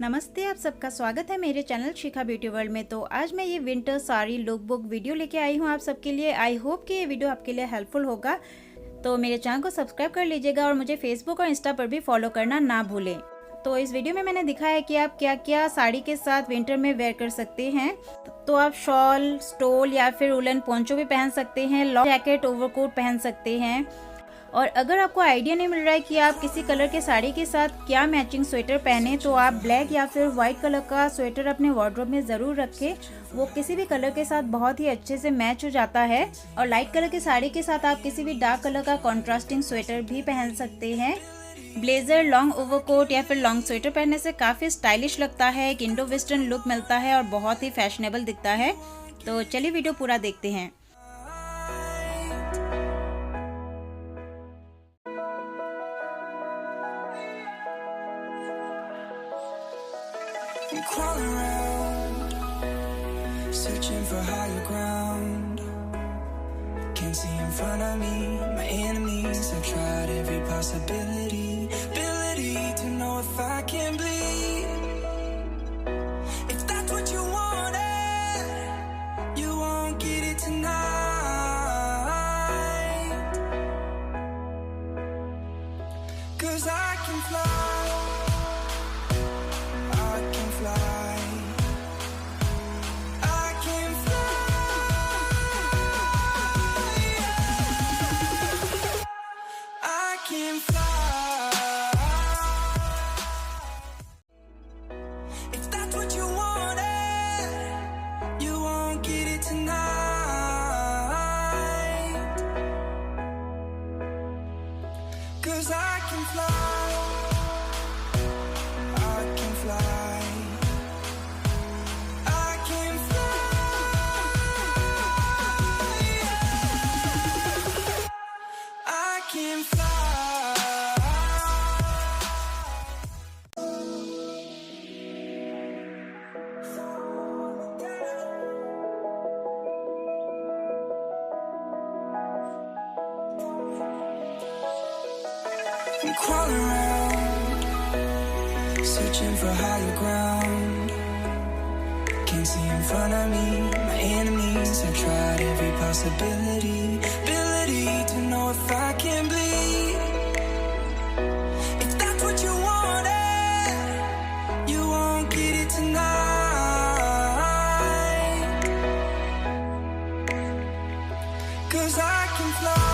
नमस्ते, आप सबका स्वागत है मेरे चैनल शिखा ब्यूटी वर्ल्ड में। तो आज मैं ये winter sari look book video लेके आई हूँ आप सबके लिए। आई होप कि ये वीडियो आपके लिए हेल्पफुल होगा। तो मेरे चैनल को सब्सक्राइब कर लीजिएगा और मुझे फेसबुक और इंस्टा पर भी फॉलो करना ना भूलें। तो इस वीडियो में मैंने दिखाया है कि आप क्या क्या साड़ी के साथ विंटर में वेयर कर सकते हैं। तो आप शॉल, स्टोल या फिर वुलन पोंचो भी पहन सकते हैं, लॉन्ग जैकेट, ओवरकोट पहन सकते हैं। और अगर आपको आइडिया नहीं मिल रहा है कि आप किसी कलर के साड़ी के साथ क्या मैचिंग स्वेटर पहने, तो आप ब्लैक या फिर वाइट कलर का स्वेटर अपने वार्डरोब में ज़रूर रखें। वो किसी भी कलर के साथ बहुत ही अच्छे से मैच हो जाता है। और लाइट कलर की साड़ी के साथ आप किसी भी डार्क कलर का कॉन्ट्रास्टिंग स्वेटर भी पहन सकते हैं। ब्लेजर, लॉन्ग ओवरकोट या फिर लॉन्ग स्वेटर पहनने से काफ़ी स्टाइलिश लगता है, एक इंडो वेस्टर्न लुक मिलता है और बहुत ही फैशनेबल दिखता है। तो चलिए वीडियो पूरा देखते हैं। I'm crawling around, searching for higher ground. Can't see in front of me, my enemies. I've tried every possibility, ability to know if I can bleed. If that's what you wanted, you won't get it tonight. 'Cause I can fly. Cause I can fly, I can fly, I can fly, I can fly. I'm crawling around, searching for higher ground. Can't see in front of me, my enemies. I've tried every possibility, ability to know if I can bleed. If that's what you wanted, you won't get it tonight. 'Cause I can fly.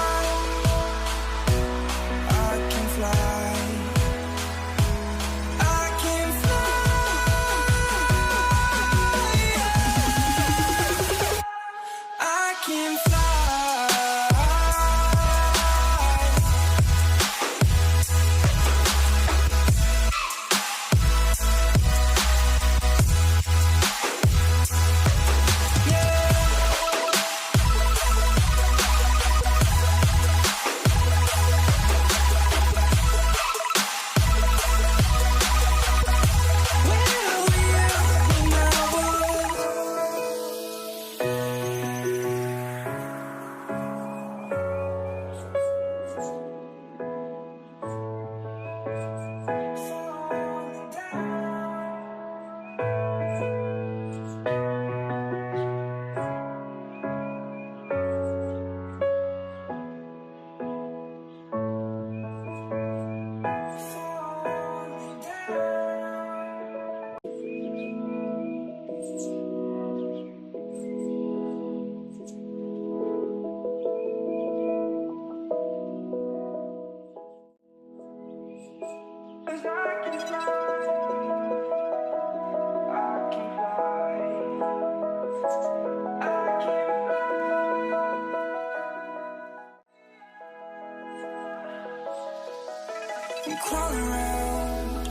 I'm crawling around,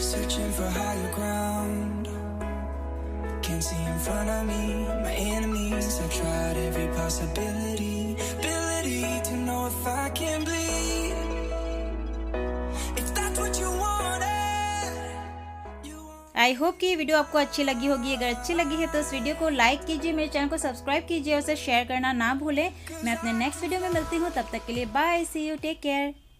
searching for higher ground. Can't see in front of me, my enemies. I've tried every possibility, ability to know if I can bleed. If that's what you wanted, you want. I hope कि ये video आपको अच्छी लगी होगी। अगर अच्छी लगी है तो इस वीडियो को लाइक कीजिए, मेरे चैनल को सब्सक्राइब कीजिए और उसे शेयर करना ना भूलें। मैं अपने नेक्स्ट वीडियो में मिलती हूँ, तब तक के लिए bye, see you, take care.